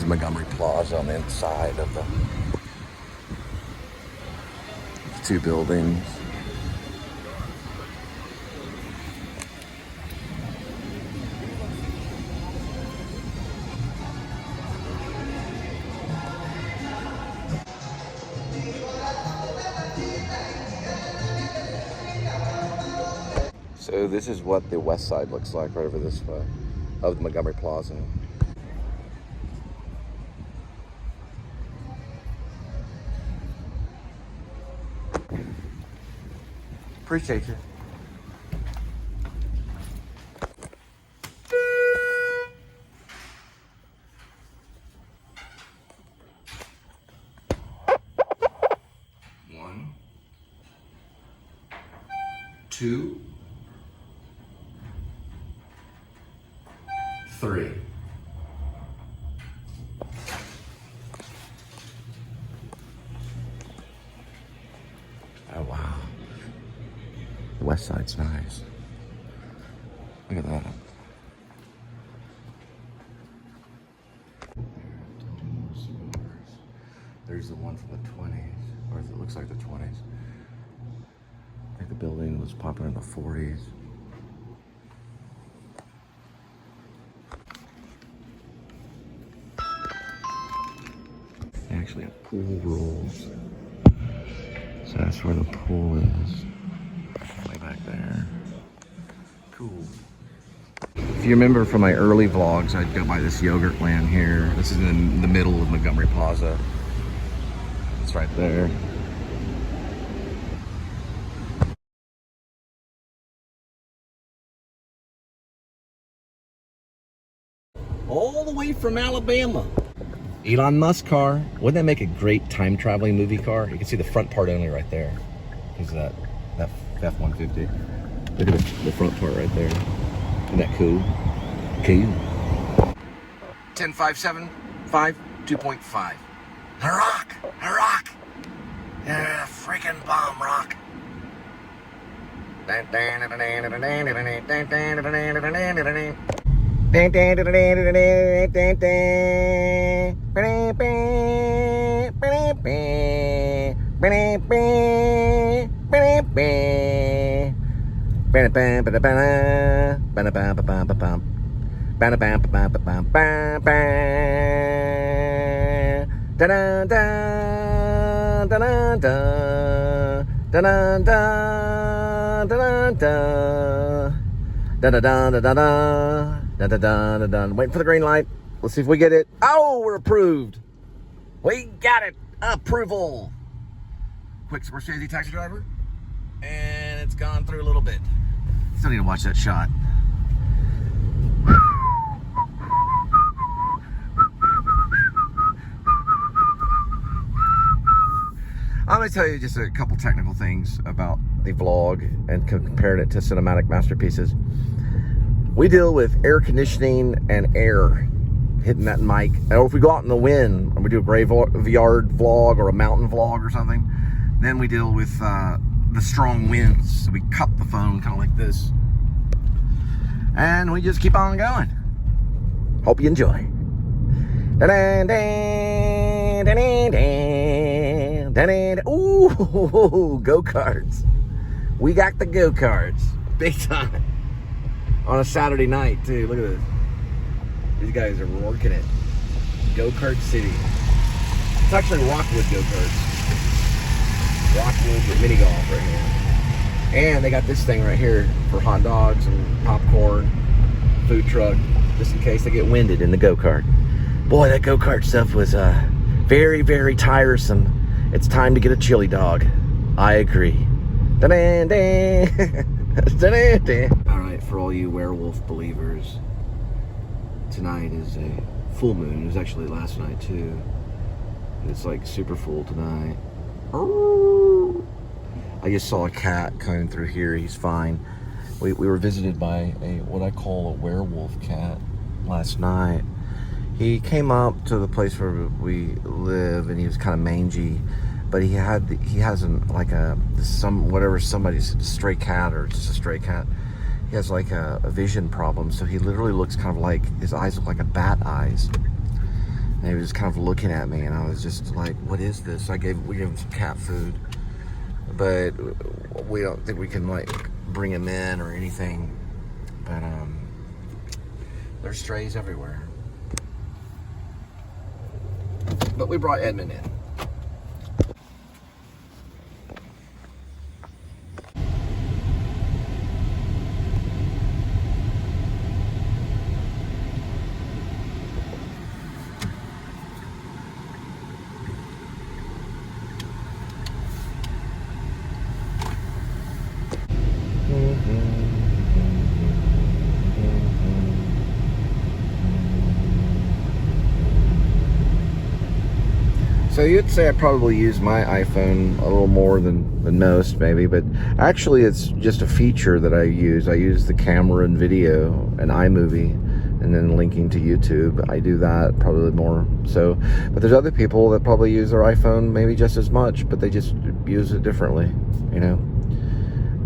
the Montgomery Plaza on the inside of the two buildings. So this is what the west side looks like right over this way of the Montgomery Plaza. Appreciate you. One, two, three. Oh wow. The west side's nice. Look at that. There's the one from the 20s, or it looks like the 20s. I think the building was popular in the 40s. They actually have pool rules. So that's where the pool is. Way back there. Cool. If you remember from my early vlogs, I'd go by this yogurt land here. This is in the middle of Montgomery Plaza. It's right there. All the way from Alabama. Elon Musk car. Wouldn't that make a great time traveling movie car? You can see the front part only right there. Is that F-150? Look at the front part right there. Isn't that cool? Cool. 10575 2.5. A rock! A rock! Yeah, a freaking bomb rock. Waiting for the green light. Let's see if we get it. Oh, we're approved. We got it. Approval. Quick Scorsese taxi driver. And it's gone through a little bit. Still need to watch that shot. I'm going to tell you just a couple technical things about the vlog and comparing it to cinematic masterpieces. We deal with air conditioning and air hitting that mic. Or if we go out in the wind and we do a graveyard vlog or a mountain vlog or something, then we deal with the strong winds. So we cup the phone kind of like this. And we just keep on going. Hope you enjoy. Ooh, go-karts. We got the go-karts. Big time. On a Saturday night, too. Look at this. These guys are working it. Go-kart City. It's actually Rockwood go-karts. Rockwood with mini golf right here. And they got this thing right here for hot dogs and popcorn, food truck, just in case they get winded in the go-kart. Boy, that go-kart stuff was very, very tiresome. It's time to get a chili dog. I agree. Alright, for all you werewolf believers, tonight is a full moon. It was actually last night too. It's like super full tonight. I just saw a cat coming through here. He's fine. We were visited by what I call a werewolf cat last night. He came up to the place where we live, and he was kind of mangy, but he has somebody's stray cat, or just a stray cat. He has like a vision problem, so he literally looks kind of like, his eyes look like a bat eyes. And he was kind of looking at me, and I was just like, what is this? We gave him some cat food, but we don't think we can like bring him in or anything. But there's strays everywhere. But we brought Edmund in. So you'd say I probably use my iPhone a little more than most, maybe, but actually it's just a feature that I use. I use the camera and video and iMovie, and then linking to YouTube. I do that probably more. So, but there's other people that probably use their iPhone maybe just as much, but they just use it differently, you know.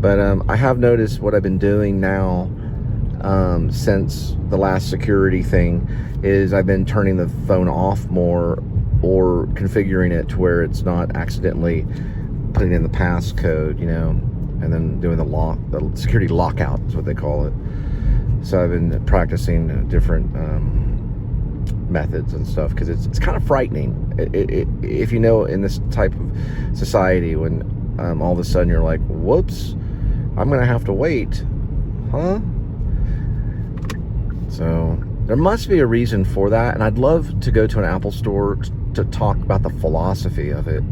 But I have noticed what I've been doing now since the last security thing is I've been turning the phone off more, or configuring it to where it's not accidentally putting in the passcode, you know, and then doing the security lockout is what they call it. So I've been practicing different methods and stuff, because it's kind of frightening. If you know, in this type of society, when all of a sudden you're like, whoops, I'm gonna have to wait, huh? So there must be a reason for that, and I'd love to go to an Apple store to talk about the philosophy of it,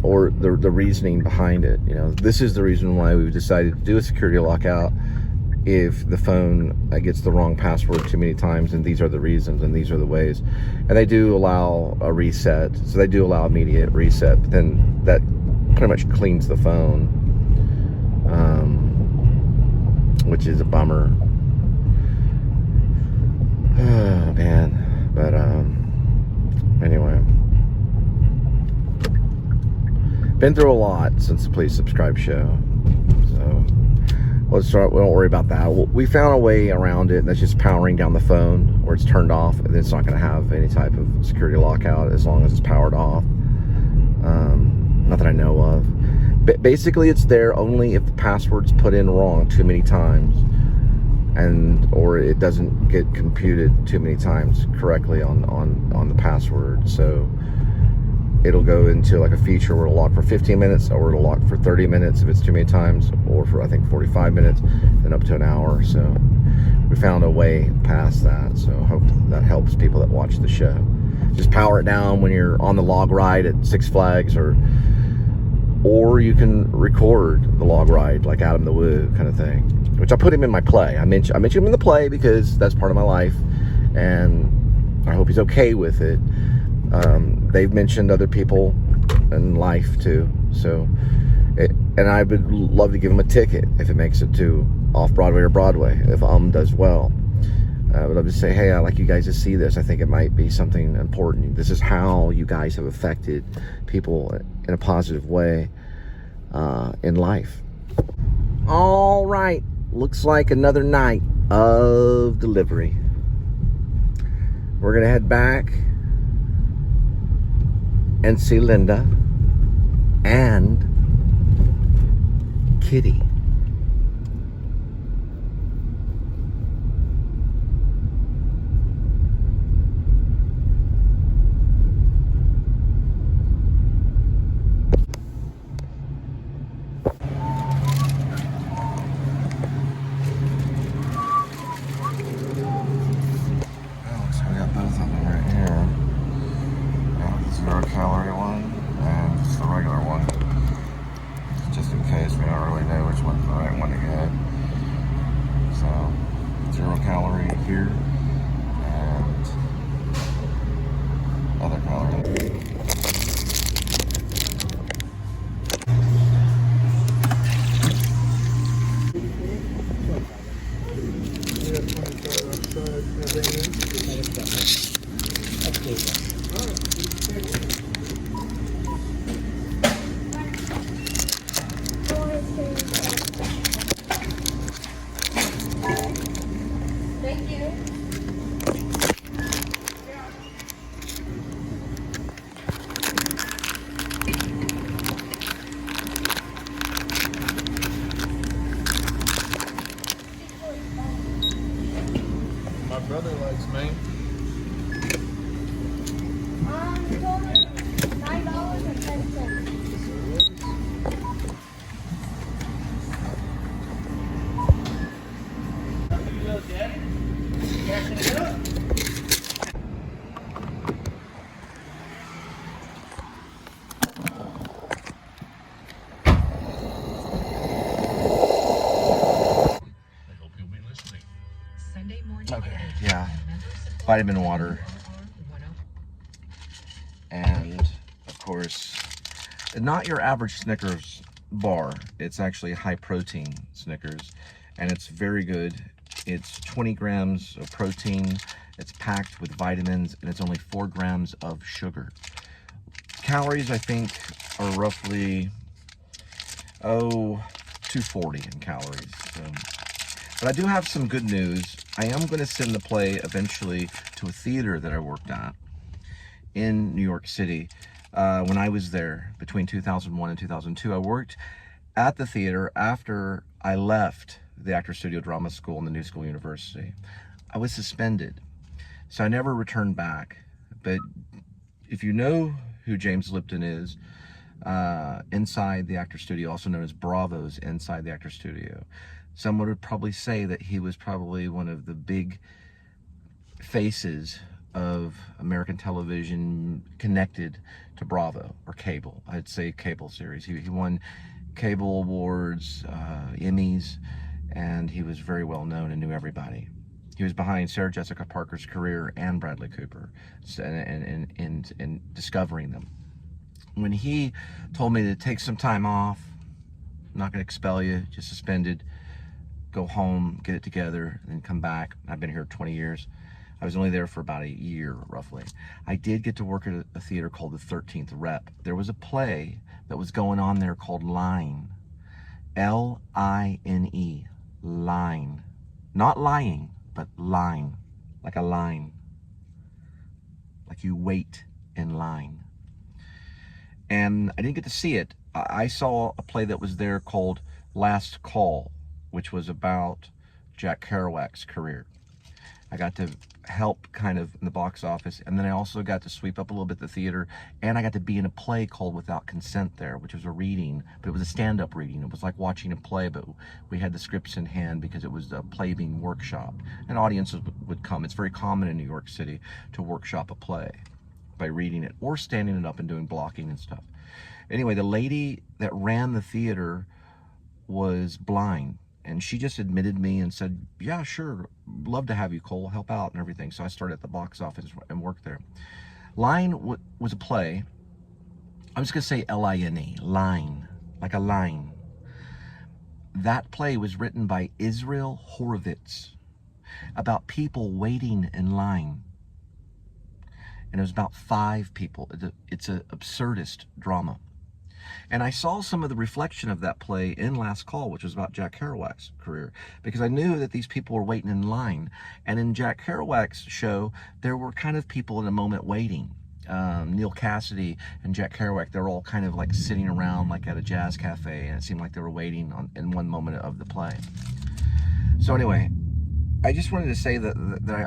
or the reasoning behind it. You know, this is the reason why we've decided to do a security lockout if the phone gets the wrong password too many times, and these are the reasons, and these are the ways. And they do allow a reset, so they do allow immediate reset, but then that pretty much cleans the phone, which is a bummer. Oh man, but anyway, been through a lot since the Please Subscribe show, so let's start. We don't worry about that. We found a way around it. That's just powering down the phone where it's turned off, and it's not going to have any type of security lockout as long as it's powered off. Not that I know of. But basically, it's there only if the password's put in wrong too many times, or it doesn't get computed too many times correctly on the password. So it'll go into like a feature where it'll lock for 15 minutes, or it'll lock for 30 minutes if it's too many times, or for I think 45 minutes, then up to an hour. So we found a way past that, so I hope that helps people that watch the show. Just power it down when you're on the log ride at Six Flags, or you can record the log ride like Adam the Woo kind of thing, which I put him in my play. I mentioned him in the play because that's part of my life, and I hope he's okay with it. They've mentioned other people in life too, so and I would love to give him a ticket if it makes it to Off-Broadway or Broadway, if does well. But I'll just say, hey, I'd like you guys to see this. I think it might be something important. This is how you guys have affected people in a positive way in life. All right, looks like another night of delivery. We're gonna head back and see Linda and Kitty. brother likes, man? Total $9.10. Okay, yeah. Vitamin water. And, of course, not your average Snickers bar. It's actually high protein Snickers, and it's very good. It's 20 grams of protein, it's packed with vitamins, and it's only 4 grams of sugar. Calories, I think, are roughly, 240 in calories. So. But I do have some good news. I am going to send the play eventually to a theater that I worked at in New York City. When I was there between 2001 and 2002, I worked at the theater after I left the Actor Studio Drama School and the New School University. I was suspended, so I never returned back. But if you know who James Lipton is, inside the Actor Studio, also known as Bravo's inside the Actor Studio, someone would probably say that he was probably one of the big faces of American television connected to Bravo or cable. I'd say cable series. He won cable awards, Emmys, and he was very well known and knew everybody. He was behind Sarah Jessica Parker's career and Bradley Cooper in discovering them. When he told me to take some time off, I'm not going to expel you, just suspended, go home, get it together, and then come back. I've been here 20 years. I was only there for about a year, roughly. I did get to work at a theater called the 13th Rep. There was a play that was going on there called Line. L-I-N-E. Line. Not lying, but line. Like a line. Like you wait in line. And I didn't get to see it. I saw a play that was there called Last Call, which was about Jack Kerouac's career. I got to help kind of in the box office, and then I also got to sweep up a little bit the theater, and I got to be in a play called Without Consent there, which was a reading, but it was a stand-up reading. It was like watching a play, but we had the scripts in hand because it was a play being workshopped, and audiences would come. It's very common in New York City to workshop a play by reading it or standing it up and doing blocking and stuff. Anyway, the lady that ran the theater was blind, and she just admitted me and said, yeah, sure, love to have you, Cole, help out and everything. So I started at the box office and worked there. Line was a play. I'm just going to say L-I-N-E, Line, like a line. That play was written by Israel Horovitz about people waiting in line. And it was about 5 people. It's an absurdist drama. And I saw some of the reflection of that play in Last Call, which was about Jack Kerouac's career, because I knew that these people were waiting in line. And in Jack Kerouac's show, there were kind of people in a moment waiting. Neil Cassidy and Jack Kerouac, they're all kind of like sitting around like at a jazz cafe, and it seemed like they were waiting in one moment of the play. So anyway, I just wanted to say that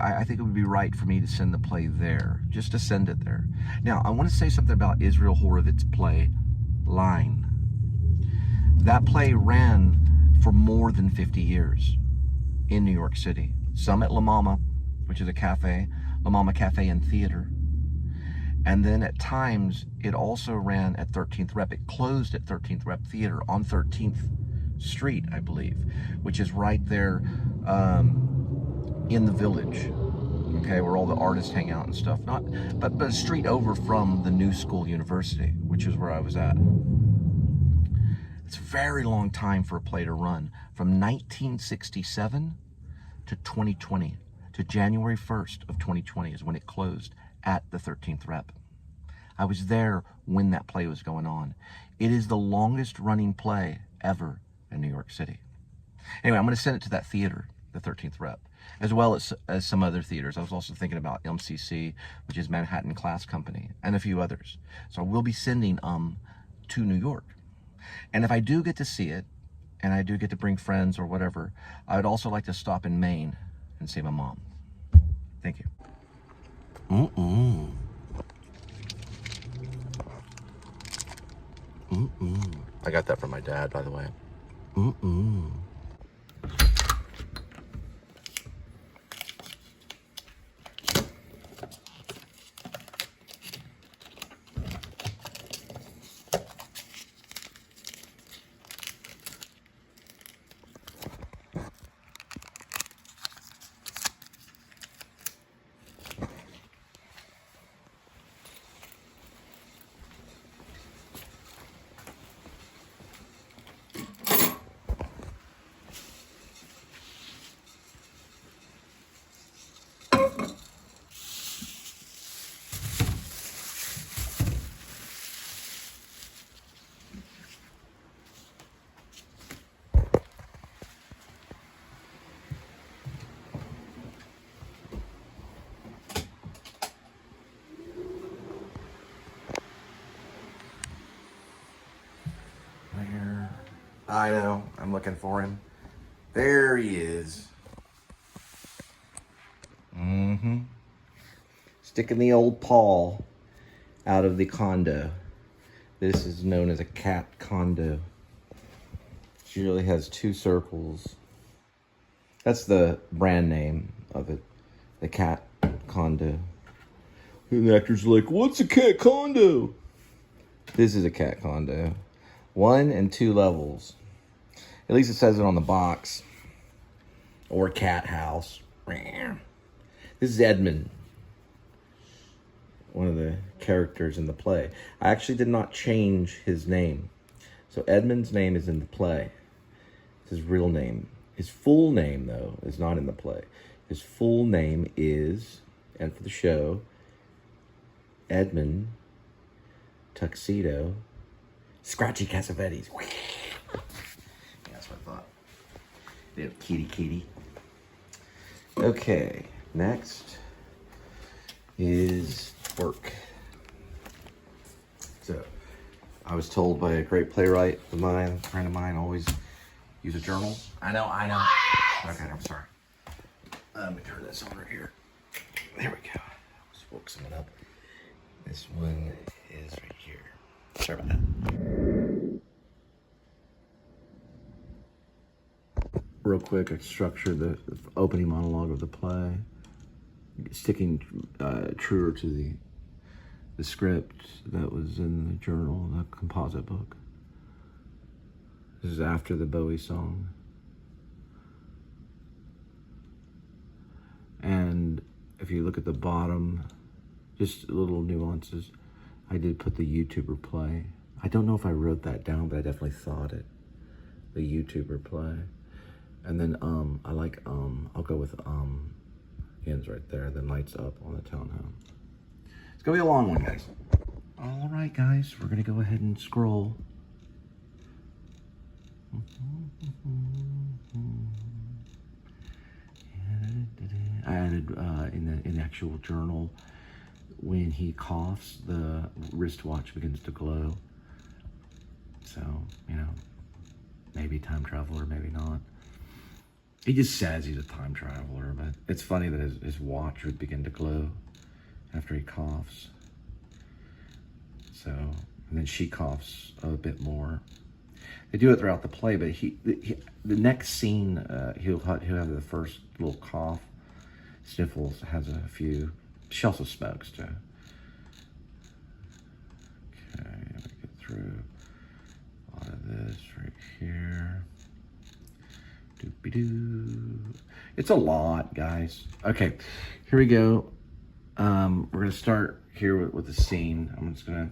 I think it would be right for me to send the play there, just to send it there. Now, I want to say something about Israel Horovitz's play, Line. That play ran for more than 50 years in New York City. Some at La Mama, which is a cafe, La Mama Cafe and Theater. And then at times, it also ran at 13th Rep. It closed at 13th Rep Theater on 13th Street, I believe, which is right there in the Village, okay, where all the artists hang out and stuff. But a street over from the New School University, which is where I was at. It's a very long time for a play to run. From 1967 to 2020, to January 1st of 2020 is when it closed at the 13th Rep. I was there when that play was going on. It is the longest running play ever in New York City. Anyway, I'm going to send it to that theater, the 13th Rep, as well as some other theaters. I was also thinking about MCC, which is Manhattan Class Company, and a few others. So I will be sending to New York. And if I do get to see it, and I do get to bring friends or whatever, I would also like to stop in Maine and see my mom. Thank you. Mm-mm. Mm-mm. I got that from my dad, by the way. Mm-mm. Where? I know. I'm looking for him. There he is. Mm-hmm. Sticking the old paw out of the condo. This is known as a cat condo. She really has 2 circles. That's the brand name of it. The cat condo. And the actor's like, what's a cat condo? This is a cat condo. 1 and 2 levels. At least it says it on the box. Or cat house. This is Edmund, one of the characters in the play. I actually did not change his name. So Edmund's name is in the play. It's his real name. His full name, though, is not in the play. His full name is, and for the show, Edmund Tuxedo Scratchy Cassavetes. Yeah, that's what I thought. Little kitty. Okay, next is work. So, I was told by a great playwright of mine, a friend of mine, always use a journal. I know. Okay, I'm sorry. Let me turn this over here. There we go. Just woke someone up. This one is right here. Sorry about that. Real quick, I structured the opening monologue of the play, sticking truer to the script that was in the journal, the composite book. This is after the Bowie song. And if you look at the bottom, just little nuances, I did put the YouTuber play. I don't know if I wrote that down, but I definitely thought it. The YouTuber play. And then I like I'll go with ends right there, then lights up on the townhome. It's gonna be a long one, guys. All right, guys, we're gonna go ahead and scroll. I added in the actual journal, when he coughs, the wristwatch begins to glow. So, you know, maybe time traveler, maybe not. He just says he's a time traveler, but it's funny that his watch would begin to glow after he coughs. So, and then she coughs a bit more. They do it throughout the play, but the next scene, he'll have the first little cough. Sniffles has a few. She also smokes too. Okay, let me get through a lot of this right here. Doopy-doo. It's a lot, guys. Okay, here we go. We're gonna start here with the scene. I'm just gonna